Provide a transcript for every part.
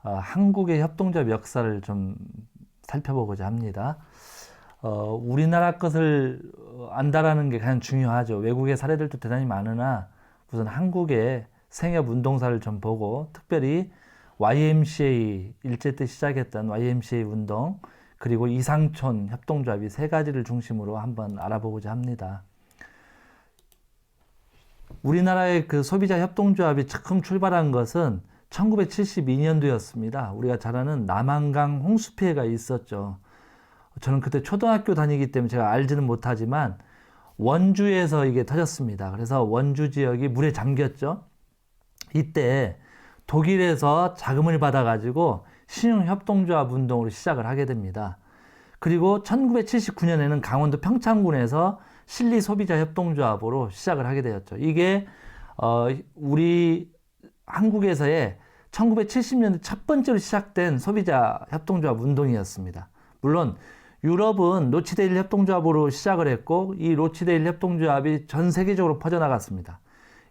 한국의 협동조합 역사를 좀 살펴보고자 합니다. 우리나라 것을 안다라는 게 가장 중요하죠. 외국의 사례들도 대단히 많으나 우선 한국의 생협 운동사를 좀 보고, 특별히 YMCA, 일제 때 시작했던 YMCA 운동, 그리고 이상촌 협동조합, 이 세 가지를 중심으로 한번 알아보고자 합니다. 우리나라의 그 소비자 협동조합이 처음 출발한 것은 1972년도였습니다. 우리가 잘 아는 남한강 홍수 피해가 있었죠. 저는 그때 초등학교 다니기 때문에 제가 알지는 못하지만 원주에서 이게 터졌습니다. 그래서 원주 지역이 물에 잠겼죠. 이때 독일에서 자금을 받아가지고 신용협동조합 운동으로 시작을 하게 됩니다. 그리고 1979년에는 강원도 평창군에서 실리소비자협동조합으로 시작을 하게 되었죠. 이게 우리 한국에서의 1970년대 첫 번째로 시작된 소비자협동조합 운동이었습니다. 물론 유럽은 로치데일 협동조합으로 시작을 했고, 이 로치데일 협동조합이 전 세계적으로 퍼져나갔습니다.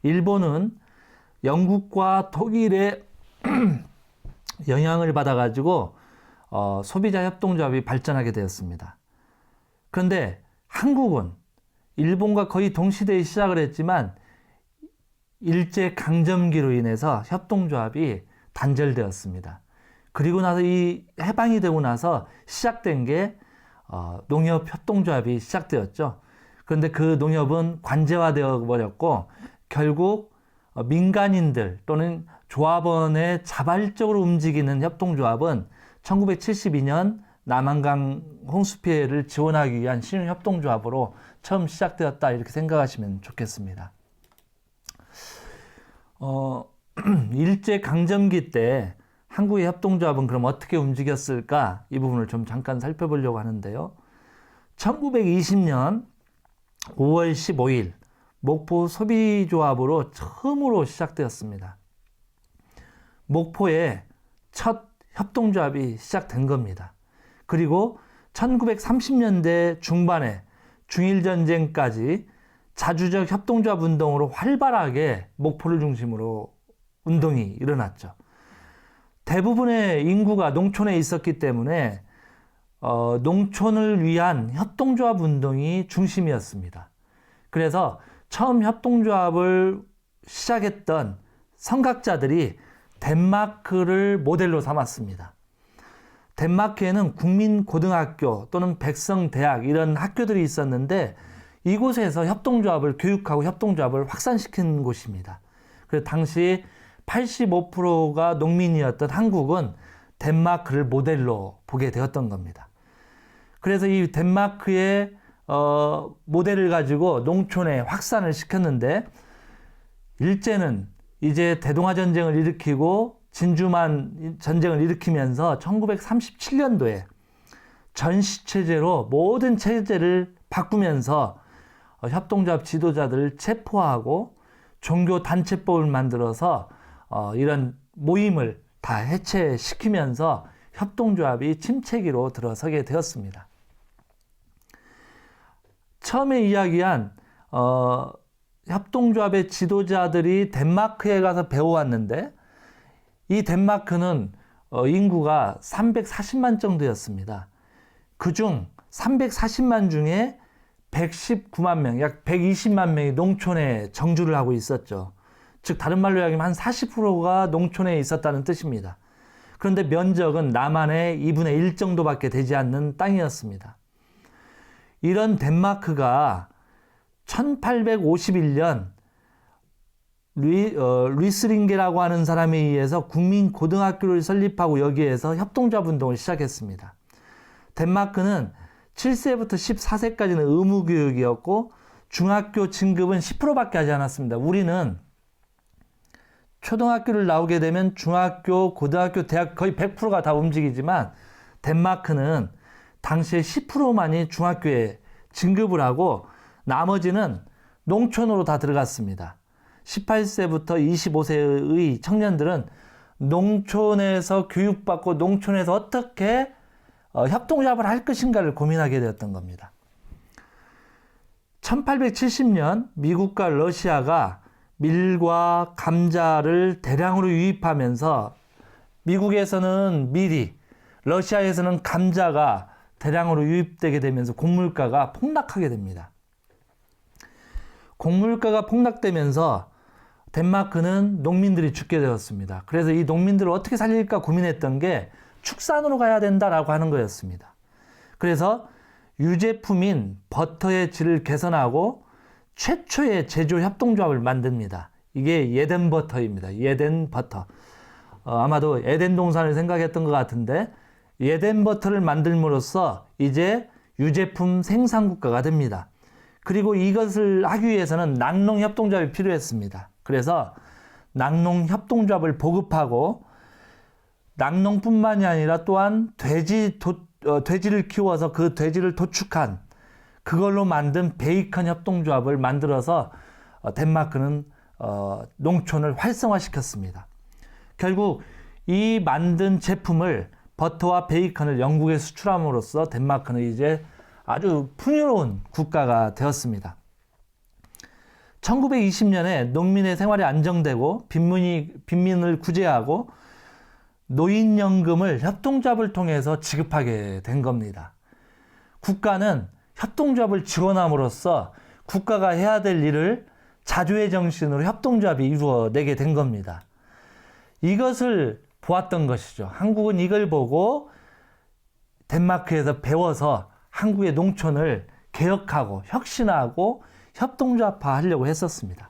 일본은 영국과 독일의 영향을 받아가지고 소비자 협동조합이 발전하게 되었습니다. 그런데 한국은 일본과 거의 동시대에 시작을 했지만 일제 강점기로 인해서 협동조합이 단절되었습니다. 그리고 나서 이 해방이 되고 나서 시작된 게 농협 협동조합이 시작되었죠. 그런데 그 농협은 관제화되어 버렸고, 결국 민간인들 또는 조합원의 자발적으로 움직이는 협동조합은 1972년 남한강 홍수 피해를 지원하기 위한 신흥협동조합으로 처음 시작되었다, 이렇게 생각하시면 좋겠습니다. 일제 강점기 때 한국의 협동조합은 그럼 어떻게 움직였을까? 이 부분을 좀 잠깐 살펴보려고 하는데요. 1920년 5월 15일 목포 소비조합으로 처음으로 시작되었습니다. 목포에 첫 협동조합이 시작된 겁니다. 그리고 1930년대 중반에 중일전쟁까지 자주적 협동조합 운동으로 활발하게 목포를 중심으로 운동이 일어났죠. 대부분의 인구가 농촌에 있었기 때문에 농촌을 위한 협동조합 운동이 중심이었습니다. 그래서 처음 협동조합을 시작했던 선각자들이 덴마크를 모델로 삼았습니다. 덴마크에는 국민고등학교 또는 백성대학, 이런 학교들이 있었는데 이곳에서 협동조합을 교육하고 협동조합을 확산시킨 곳입니다. 그래서 당시 85%가 농민이었던 한국은 덴마크를 모델로 보게 되었던 겁니다. 그래서 이 덴마크의 모델을 가지고 농촌에 확산을 시켰는데, 일제는 이제 대동아 전쟁을 일으키고 진주만 전쟁을 일으키면서 1937년도에 전시체제로 모든 체제를 바꾸면서 협동조합 지도자들을 체포하고 종교단체법을 만들어서 이런 모임을 다 해체시키면서 협동조합이 침체기로 들어서게 되었습니다. 처음에 이야기한 협동조합의 지도자들이 덴마크에 가서 배워왔는데, 이 덴마크는 인구가 340만 정도였습니다. 그중 340만 중에 119만 명, 약 120만 명이 농촌에 정주를 하고 있었죠. 즉 다른 말로 이야기하면 한 40%가 농촌에 있었다는 뜻입니다. 그런데 면적은 남한의 2분의 1 정도밖에 되지 않는 땅이었습니다. 이런 덴마크가 1851년 루이스링게라고 하는 사람에 의해서 국민고등학교를 설립하고 여기에서 협동조합 운동을 시작했습니다. 덴마크는 7세부터 14세까지는 의무교육이었고 중학교 진급은 10%밖에 하지 않았습니다. 우리는 초등학교를 나오게 되면 중학교, 고등학교, 대학 거의 100%가 다 움직이지만 덴마크는 당시에 10%만이 중학교에 진급을 하고 나머지는 농촌으로 다 들어갔습니다. 18세부터 25세의 청년들은 농촌에서 교육받고 농촌에서 어떻게 협동조합을 할 것인가를 고민하게 되었던 겁니다. 1870년 미국과 러시아가 밀과 감자를 대량으로 유입하면서 미국에서는 미리, 러시아에서는 감자가 대량으로 유입되게 되면서 곡물가가 폭락하게 됩니다. 곡물가가 폭락되면서 덴마크는 농민들이 죽게 되었습니다. 그래서 이 농민들을 어떻게 살릴까 고민했던 게 축산으로 가야 된다라고 하는 거였습니다. 그래서 유제품인 버터의 질을 개선하고 최초의 제조 협동조합을 만듭니다. 이게 예덴 버터입니다. 예덴 버터. 아마도 에덴 동산을 생각했던 것 같은데 예덴 버터를 만들므로써 이제 유제품 생산 국가가 됩니다. 그리고 이것을 하기 위해서는 낙농협동조합이 필요했습니다. 그래서 낙농협동조합을 보급하고 낙농뿐만이 아니라 또한 돼지를 키워서 그 돼지를 도축한 그걸로 만든 베이컨 협동조합을 만들어서 덴마크는 농촌을 활성화시켰습니다. 결국 이 만든 제품을 버터와 베이컨을 영국에 수출함으로써 덴마크는 이제 아주 풍요로운 국가가 되었습니다. 1920년에 농민의 생활이 안정되고 빈민을 구제하고 노인연금을 협동조합을 통해서 지급하게 된 겁니다. 국가는 협동조합을 지원함으로써 국가가 해야 될 일을 자주의 정신으로 협동조합이 이루어내게 된 겁니다. 이것을 보았던 것이죠. 한국은 이걸 보고 덴마크에서 배워서 한국의 농촌을 개혁하고 혁신하고 협동조합화하려고 했었습니다.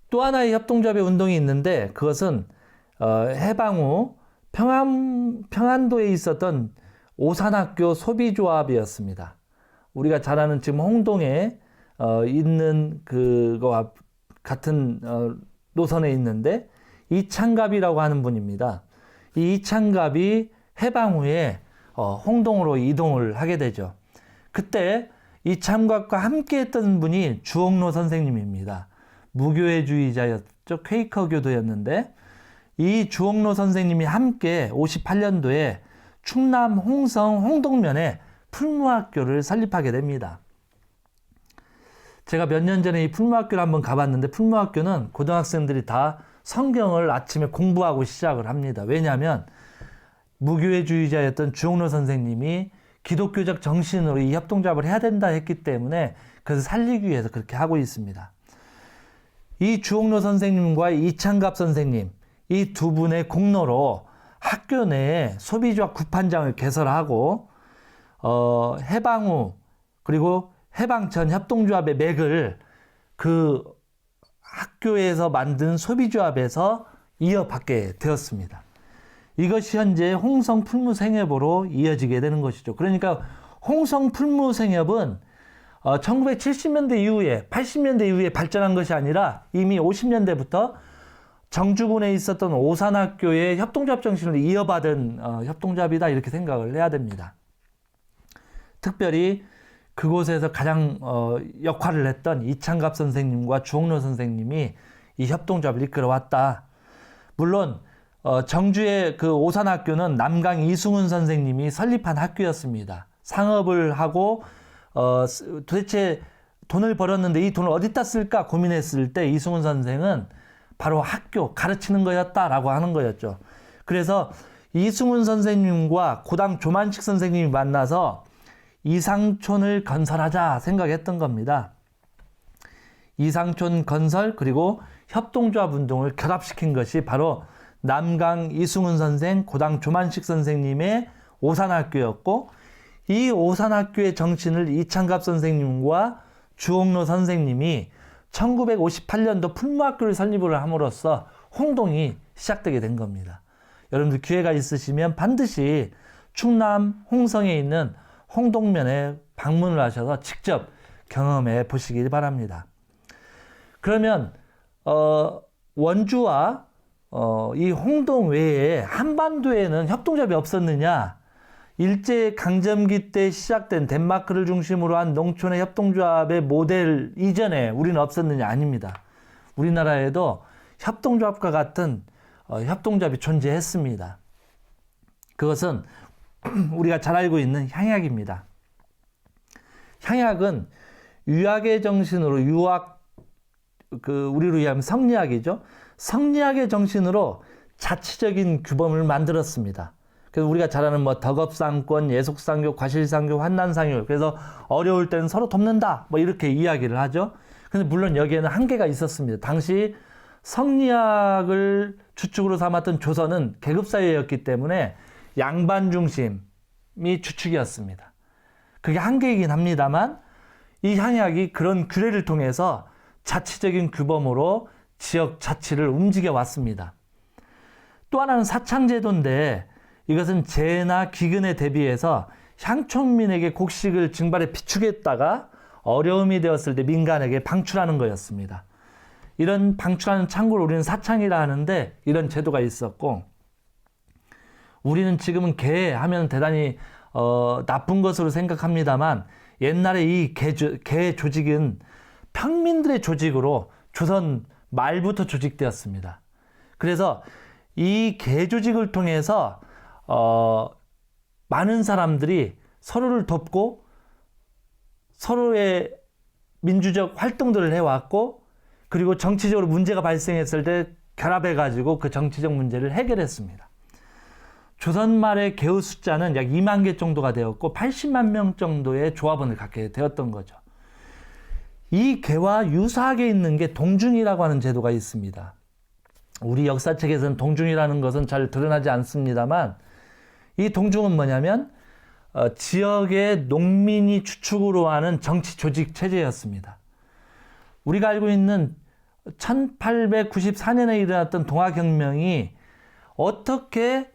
또 하나의 협동조합의 운동이 있는데 그것은 해방 후 평안도에 있었던 오산학교 소비조합이었습니다. 우리가 잘 아는 지금 홍동에 있는 그거와 같은 노선에 있는데 이창갑이라고 하는 분입니다. 이 이창갑이 해방 후에 홍동으로 이동을 하게 되죠. 그때 이창갑과 함께 했던 분이 주옥로 선생님입니다. 무교회주의자였죠. 퀘이커교도였는데 이 주옥로 선생님이 함께 58년도에 충남 홍성 홍동면에 풀무학교를 설립하게 됩니다. 제가 몇 년 전에 이 풀무학교를 한번 가봤는데 풀무학교는 고등학생들이 다 성경을 아침에 공부하고 시작을 합니다. 왜냐하면 무교회주의자였던 주옥로 선생님이 기독교적 정신으로 이 협동조합을 해야 된다 했기 때문에 그것을 살리기 위해서 그렇게 하고 있습니다. 이 주옥로 선생님과 이창갑 선생님 이 두 분의 공로로 학교 내에 소비조합 구판장을 개설하고 해방 후 그리고 해방 전 협동조합의 맥을 그 학교에서 만든 소비조합에서 이어받게 되었습니다. 이것이 현재 홍성풀무생협으로 이어지게 되는 것이죠. 그러니까 홍성풀무생협은 1970년대 이후에 80년대 이후에 발전한 것이 아니라 이미 50년대부터 정주군에 있었던 오산학교의 협동조합 정신을 이어받은 협동조합이다 이렇게 생각을 해야 됩니다. 특별히 그곳에서 가장 역할을 했던 이창갑 선생님과 주옥로 선생님이 이 협동조합을 이끌어왔다. 물론 정주의 그 오산학교는 남강 이승훈 선생님이 설립한 학교였습니다. 상업을 하고 도대체 돈을 벌었는데 이 돈을 어디다 쓸까 고민했을 때 이승훈 선생은 바로 학교 가르치는 거였다라고 하는 거였죠. 그래서 이승훈 선생님과 고당 조만식 선생님이 만나서 이상촌을 건설하자 생각했던 겁니다. 이상촌 건설 그리고 협동조합 운동을 결합시킨 것이 바로 남강 이승훈 선생, 고당 조만식 선생님의 오산학교였고 이 오산학교의 정신을 이창갑 선생님과 주옥로 선생님이 1958년도 풀무학교를 설립을 함으로써 홍동이 시작되게 된 겁니다. 여러분들 기회가 있으시면 반드시 충남 홍성에 있는 홍동면에 방문을 하셔서 직접 경험해 보시기 바랍니다. 그러면 원주와 이 홍동 외에 한반도에는 협동조합이 없었느냐? 일제강점기 때 시작된 덴마크를 중심으로 한 농촌의 협동조합의 모델 이전에 우리는 없었느냐? 아닙니다. 우리나라에도 협동조합과 같은 협동조합이 존재했습니다. 그것은 우리가 잘 알고 있는 향약입니다. 향약은 유학의 정신으로 우리로 이해하면 성리학이죠. 성리학의 정신으로 자치적인 규범을 만들었습니다. 그래서 우리가 잘 아는 뭐 덕업상권, 예속상교, 과실상교, 환난상효. 그래서 어려울 때는 서로 돕는다. 뭐 이렇게 이야기를 하죠. 근데 물론 여기에는 한계가 있었습니다. 당시 성리학을 주축으로 삼았던 조선은 계급사회였기 때문에 양반 중심이 주축이었습니다. 그게 한계이긴 합니다만 이 한약이 그런 규례를 통해서 자치적인 규범으로 지역 자치를 움직여 왔습니다. 또 하나는 사창제도인데 이것은 재나 기근에 대비해서 향촌민에게 곡식을 증발에 비축했다가 어려움이 되었을 때 민간에게 방출하는 거였습니다. 이런 방출하는 창고를 우리는 사창이라 하는데 이런 제도가 있었고, 우리는 지금은 개 하면 대단히 나쁜 것으로 생각합니다만 옛날에 이 개 조직은 평민들의 조직으로 조선 말부터 조직되었습니다. 그래서 이 개 조직을 통해서 많은 사람들이 서로를 돕고 서로의 민주적 활동들을 해왔고, 그리고 정치적으로 문제가 발생했을 때 결합해가지고 그 정치적 문제를 해결했습니다. 조선 말의 개의 숫자는 약 2만 개 정도가 되었고 80만 명 정도의 조합원을 갖게 되었던 거죠. 이 개와 유사하게 있는 게 동중이라고 하는 제도가 있습니다. 우리 역사책에서는 동중이라는 것은 잘 드러나지 않습니다만 이 동중은 뭐냐면 지역의 농민이 주축으로 하는 정치 조직 체제였습니다. 우리가 알고 있는 1894년에 일어났던 동아혁명이 어떻게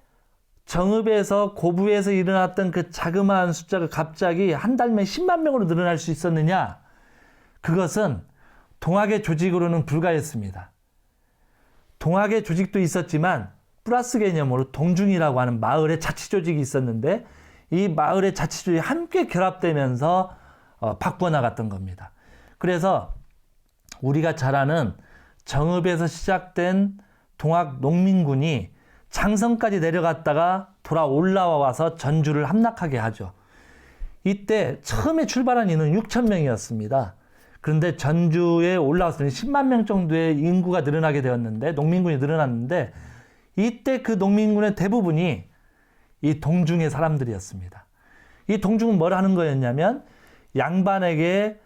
정읍에서 고부에서 일어났던 그 자그마한 숫자가 갑자기 한 달에 10만 명으로 늘어날 수 있었느냐? 그것은 동학의 조직으로는 불가했습니다. 동학의 조직도 있었지만 플러스 개념으로 동중이라고 하는 마을의 자치조직이 있었는데 이 마을의 자치조직이 함께 결합되면서 바꿔나갔던 겁니다. 그래서 우리가 잘 아는 정읍에서 시작된 동학 농민군이 장성까지 내려갔다가 돌아 올라와서 전주를 함락하게 하죠. 이때 처음에 출발한 인원은 6천 명이었습니다. 그런데 전주에 올라왔을 때 10만 명 정도의 인구가 늘어나게 되었는데, 농민군이 늘어났는데, 이때 그 농민군의 대부분이 이 동중의 사람들이었습니다. 이 동중은 뭘 하는 거였냐면 양반에게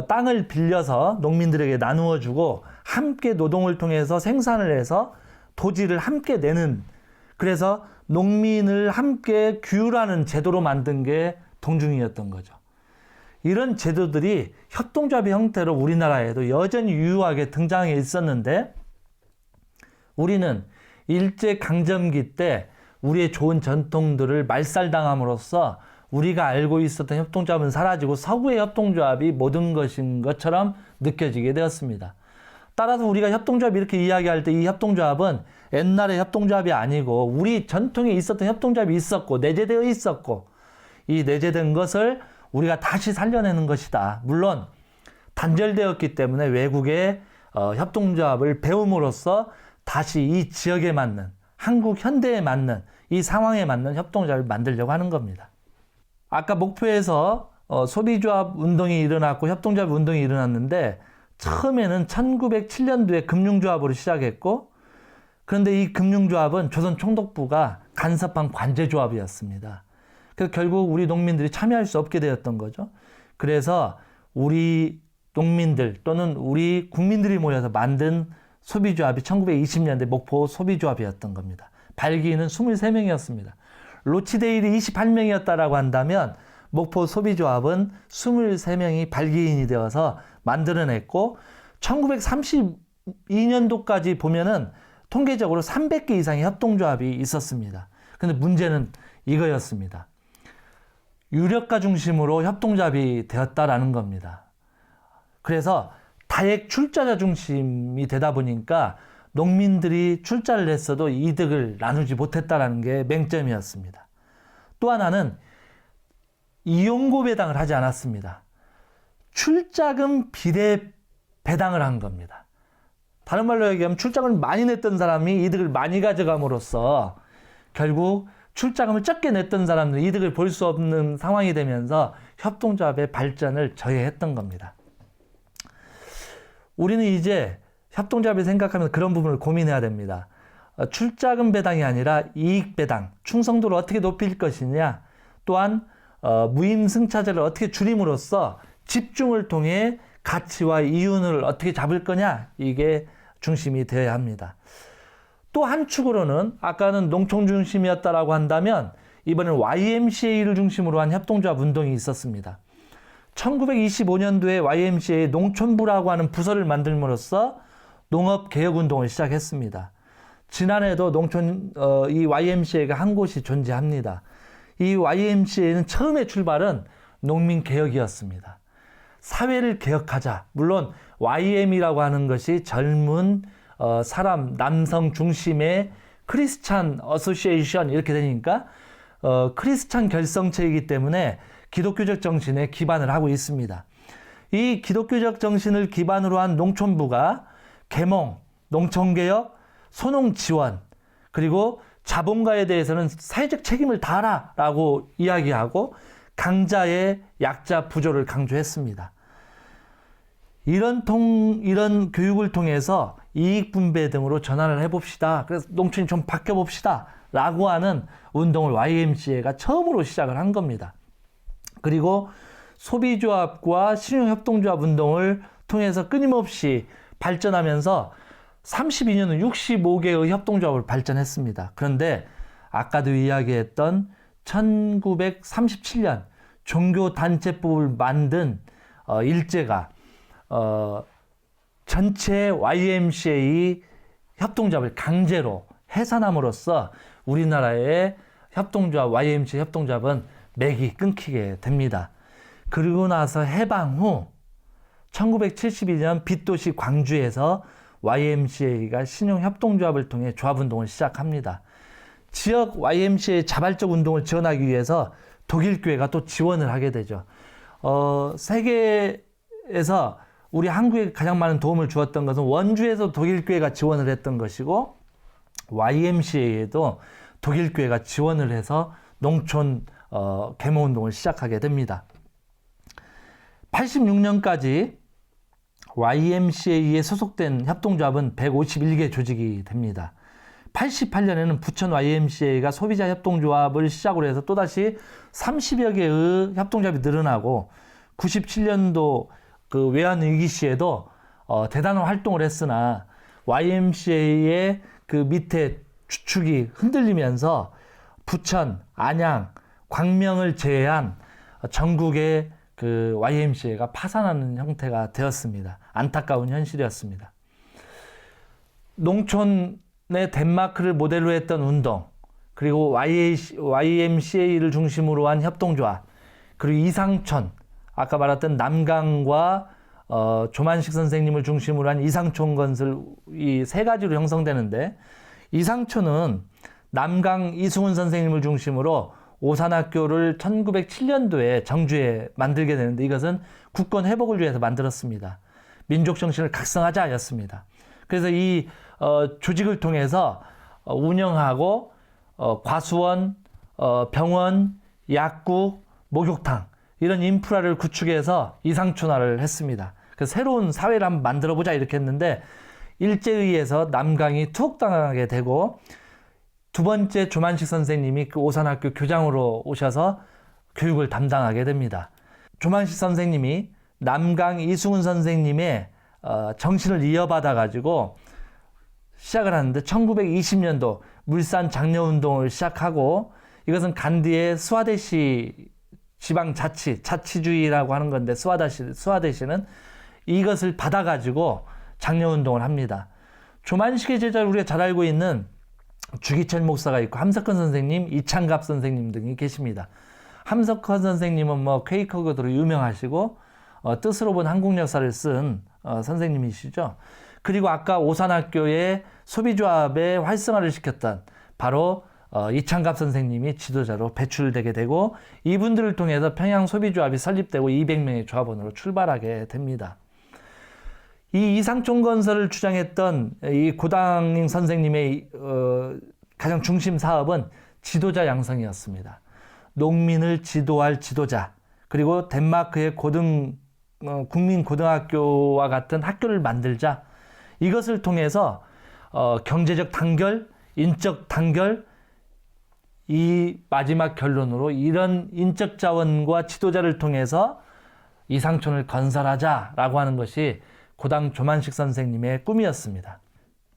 땅을 빌려서 농민들에게 나누어 주고 함께 노동을 통해서 생산을 해서 토지를 함께 내는, 그래서 농민을 함께 규율하는 제도로 만든 게 동중이었던 거죠. 이런 제도들이 협동조합의 형태로 우리나라에도 여전히 유효하게 등장해 있었는데, 우리는 일제강점기 때 우리의 좋은 전통들을 말살당함으로써 우리가 알고 있었던 협동조합은 사라지고 서구의 협동조합이 모든 것인 것처럼 느껴지게 되었습니다. 따라서 우리가 협동조합 이렇게 이야기할 때 이 협동조합은 옛날의 협동조합이 아니고 우리 전통에 있었던 협동조합이 있었고 내재되어 있었고, 이 내재된 것을 우리가 다시 살려내는 것이다. 물론 단절되었기 때문에 외국의 협동조합을 배움으로써 다시 이 지역에 맞는, 한국 현대에 맞는, 이 상황에 맞는 협동조합을 만들려고 하는 겁니다. 아까 목포에서 소비조합 운동이 일어났고 협동조합 운동이 일어났는데, 처음에는 1907년도에 금융조합으로 시작했고, 그런데 이 금융조합은 조선 총독부가 간섭한 관제조합이었습니다. 그래서 결국 우리 농민들이 참여할 수 없게 되었던 거죠. 그래서 우리 농민들 또는 우리 국민들이 모여서 만든 소비조합이 1920년대 목포 소비조합이었던 겁니다. 발기인은 23명이었습니다. 로치데일이 28명이었다라고 한다면 목포 소비조합은 23명이 발기인이 되어서 만들어냈고, 1932년도까지 보면은 통계적으로 300개 이상의 협동조합이 있었습니다. 근데 문제는 이거였습니다. 유력가 중심으로 협동조합이 되었다라는 겁니다. 그래서 다액 출자자 중심이 되다 보니까 농민들이 출자를 했어도 이득을 나누지 못했다라는 게 맹점이었습니다. 또 하나는 이용고 배당을 하지 않았습니다. 출자금 비례 배당을 한 겁니다. 다른 말로 얘기하면 출자금을 많이 냈던 사람이 이득을 많이 가져감으로써 결국 출자금을 적게 냈던 사람들은 이득을 볼 수 없는 상황이 되면서 협동조합의 발전을 저해했던 겁니다. 우리는 이제 협동조합을 생각하면 그런 부분을 고민해야 됩니다. 출자금 배당이 아니라 이익 배당, 충성도를 어떻게 높일 것이냐, 또한 무임승차제를 어떻게 줄임으로써 집중을 통해 가치와 이윤을 어떻게 잡을 거냐, 이게 중심이 되어야 합니다. 또 한 축으로는 아까는 농촌 중심이었다라고 한다면 이번엔 YMCA를 중심으로 한 협동조합 운동이 있었습니다. 1925년도에 YMCA 농촌부라고 하는 부서를 만들므로써 농업개혁운동을 시작했습니다. 지난해도 이 YMCA가 한 곳이 존재합니다. 이 YMCA는 처음에 출발은 농민개혁이었습니다. 사회를 개혁하자. 물론 YM이라고 하는 것이 젊은 사람, 남성 중심의 크리스찬 어소시에이션 이렇게 되니까 크리스찬 결성체이기 때문에 기독교적 정신에 기반을 하고 있습니다. 이 기독교적 정신을 기반으로 한 농촌부가 계몽, 농촌개혁, 소농지원, 그리고 자본가에 대해서는 사회적 책임을 다하라 라고 이야기하고 강자의 약자 부조를 강조했습니다. 이런 교육을 통해서 이익 분배 등으로 전환을 해봅시다. 그래서 농촌이 좀 바뀌어봅시다 라고 하는 운동을 YMCA가 처음으로 시작을 한 겁니다. 그리고 소비조합과 신용협동조합 운동을 통해서 끊임없이 발전하면서 32년은 65개의 협동조합을 발전했습니다. 그런데 아까도 이야기했던 1937년 종교단체법을 만든 일제가 전체 YMCA 협동조합을 강제로 해산함으로써 우리나라의 협동조합, YMCA 협동조합은 맥이 끊기게 됩니다. 그리고 나서 해방 후 1972년 빚도시 광주에서 YMCA가 신용협동조합을 통해 조합운동을 시작합니다. 지역 YMCA 자발적 운동을 지원하기 위해서 독일교회가 또 지원을 하게 되죠. 세계에서 우리 한국에 가장 많은 도움을 주었던 것은 원주에서 독일교회가 지원을 했던 것이고 YMCA에도 독일교회가 지원을 해서 농촌 계모운동을 시작하게 됩니다. 86년까지 YMCA에 소속된 협동조합은 151개 조직이 됩니다. 88년에는 부천 YMCA가 소비자 협동조합을 시작으로 해서 또다시 30여 개의 협동조합이 늘어나고 97년도 그 외환위기 시에도 대단한 활동을 했으나 YMCA의 그 밑에 주축이 흔들리면서 부천, 안양, 광명을 제외한 전국의 그 YMCA가 파산하는 형태가 되었습니다. 안타까운 현실이었습니다. 농촌의 덴마크를 모델로 했던 운동, 그리고 YMCA를 중심으로 한 협동조합, 그리고 이상촌, 아까 말했던 남강과 조만식 선생님을 중심으로 한 이상촌 건설, 이 세 가지로 형성되는데, 이상촌은 남강 이승훈 선생님을 중심으로 오산학교를 1907년도에 정주에 만들게 되는데, 이것은 국권 회복을 위해서 만들었습니다. 민족 정신을 각성하자였습니다. 그래서 이 조직을 통해서 운영하고 과수원, 병원, 약국, 목욕탕 이런 인프라를 구축해서 이상촌화를 했습니다. 그래서 새로운 사회를 한번 만들어보자 이렇게 했는데 일제의해서 남강이 투옥당하게 되고 두 번째 조만식 선생님이 그 오산학교 교장으로 오셔서 교육을 담당하게 됩니다. 조만식 선생님이 남강 이승훈 선생님의 정신을 이어받아 가지고 시작을 하는데 1920년도 물산 장려운동을 시작하고, 이것은 간디의 스와데시 자치주의라고 하는 건데 스와데시는 이것을 받아 가지고 장려운동을 합니다. 조만식의 제자를 우리가 잘 알고 있는 주기철 목사가 있고 함석헌 선생님, 이창갑 선생님 등이 계십니다. 함석헌 선생님은 뭐 퀘이커교도로 유명하시고 뜻으로 본 한국 역사를 쓴 선생님이시죠. 그리고 아까 오산학교의 소비조합의 활성화를 시켰던 바로 이창갑 선생님이 지도자로 배출되게 되고, 이분들을 통해서 평양소비조합이 설립되고 200명의 조합원으로 출발하게 됩니다. 이 이상촌 건설을 주장했던 이 고당ing 선생님의 가장 중심 사업은 지도자 양성이었습니다. 농민을 지도할 지도자, 그리고 덴마크의 국민 고등학교와 같은 학교를 만들자. 이것을 통해서 경제적 단결, 인적 단결, 이 마지막 결론으로 이런 인적 자원과 지도자를 통해서 이상촌을 건설하자라고 하는 것이 고당 조만식 선생님의 꿈이었습니다.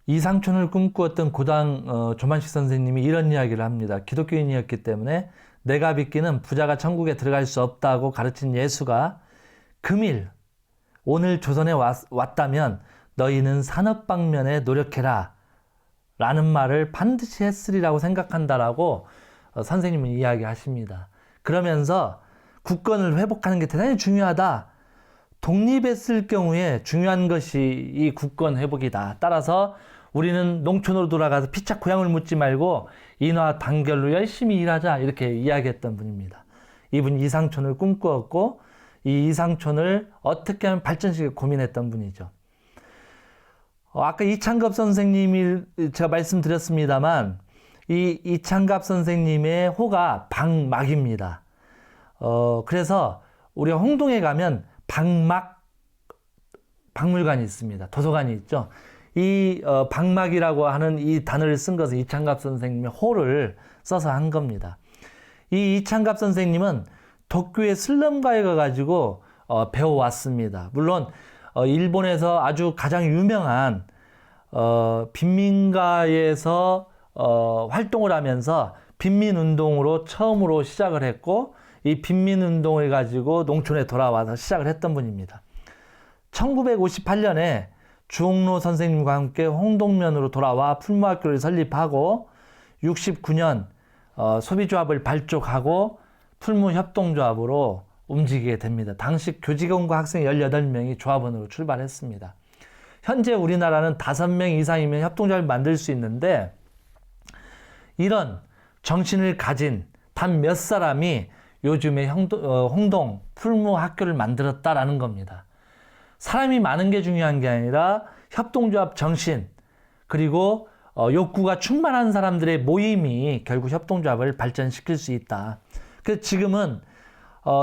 이상촌을 꿈꾸었던 고당 조만식 선생님이 이런 이야기를 합니다. 기독교인이었기 때문에 내가 믿기는 부자가 천국에 들어갈 수 없다고 가르친 예수가 금일 오늘 조선에 왔다면 너희는 산업 방면에 노력해라 라는 말을 반드시 했으리라고 생각한다라고 선생님은 이야기하십니다. 그러면서 국권을 회복하는 게 대단히 중요하다. 독립했을 경우에 중요한 것이 이 국권 회복이다. 따라서 우리는 농촌으로 돌아가서 피차 고향을 묻지 말고 인화 단결로 열심히 일하자 이렇게 이야기했던 분입니다. 이분 이상촌을 꿈꾸었고 이 이상촌을 어떻게 하면 발전시키고 고민했던 분이죠. 아까 이창갑 선생님이 제가 말씀드렸습니다만 이 이창갑 선생님의 호가 방막입니다. 그래서 우리가 홍동에 가면 방막 박물관이 있습니다. 도서관이 있죠. 이 방막이라고 하는 이 단어를 쓴 것은 이창갑 선생님의 호를 써서 한 겁니다. 이 이창갑 선생님은 도쿄의 슬럼가에 가가지고 배워왔습니다. 물론 일본에서 아주 가장 유명한 빈민가에서 활동을 하면서 빈민운동으로 처음으로 시작을 했고 이 빈민운동을 가지고 농촌에 돌아와서 시작을 했던 분입니다. 1958년에 주홍로 선생님과 함께 홍동면으로 돌아와 풀무학교를 설립하고 69년 소비조합을 발족하고 풀무협동조합으로 움직이게 됩니다. 당시 교직원과 학생 18명이 조합원으로 출발했습니다. 현재 우리나라는 5명 이상이면 협동조합을 만들 수 있는데 이런 정신을 가진 단 몇 사람이 요즘에 홍동 풀무학교를 만들었다라는 겁니다. 사람이 많은 게 중요한 게 아니라 협동조합 정신 그리고 욕구가 충만한 사람들의 모임이 결국 협동조합을 발전시킬 수 있다. 그래서 지금은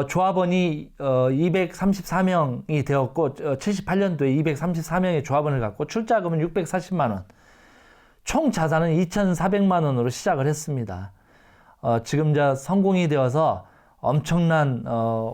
조합원이 234명이 되었고 78년도에 234명의 조합원을 갖고 출자금은 640만 원, 총 자산은 2,400만 원으로 시작을 했습니다. 지금 성공이 되어서 엄청난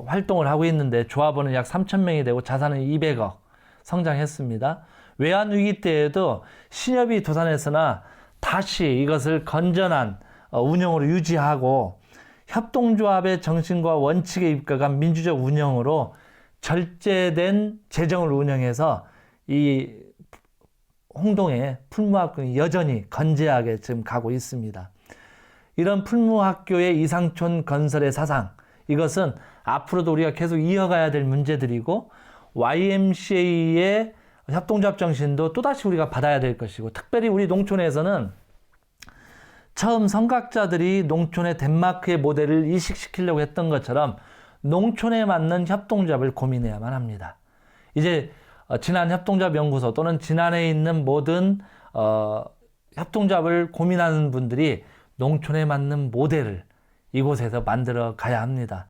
활동을 하고 있는데 조합원은 약 3,000명이 되고 자산은 200억 성장했습니다. 외환위기 때에도 신협이 도산했으나 다시 이것을 건전한 운영으로 유지하고 협동조합의 정신과 원칙에 입각한 민주적 운영으로 절제된 재정을 운영해서 이 홍동의 풀무학교는 여전히 건재하게 지금 가고 있습니다. 이런 풀무학교의 이상촌 건설의 사상, 이것은 앞으로도 우리가 계속 이어가야 될 문제들이고 YMCA의 협동조합 정신도 또다시 우리가 받아야 될 것이고 특별히 우리 농촌에서는 처음 선각자들이 농촌의 덴마크의 모델을 이식시키려고 했던 것처럼 농촌에 맞는 협동조합을 고민해야만 합니다. 이제 진안 협동조합 연구소 또는 진안에 있는 모든 협동조합을 고민하는 분들이 농촌에 맞는 모델을 이곳에서 만들어 가야 합니다.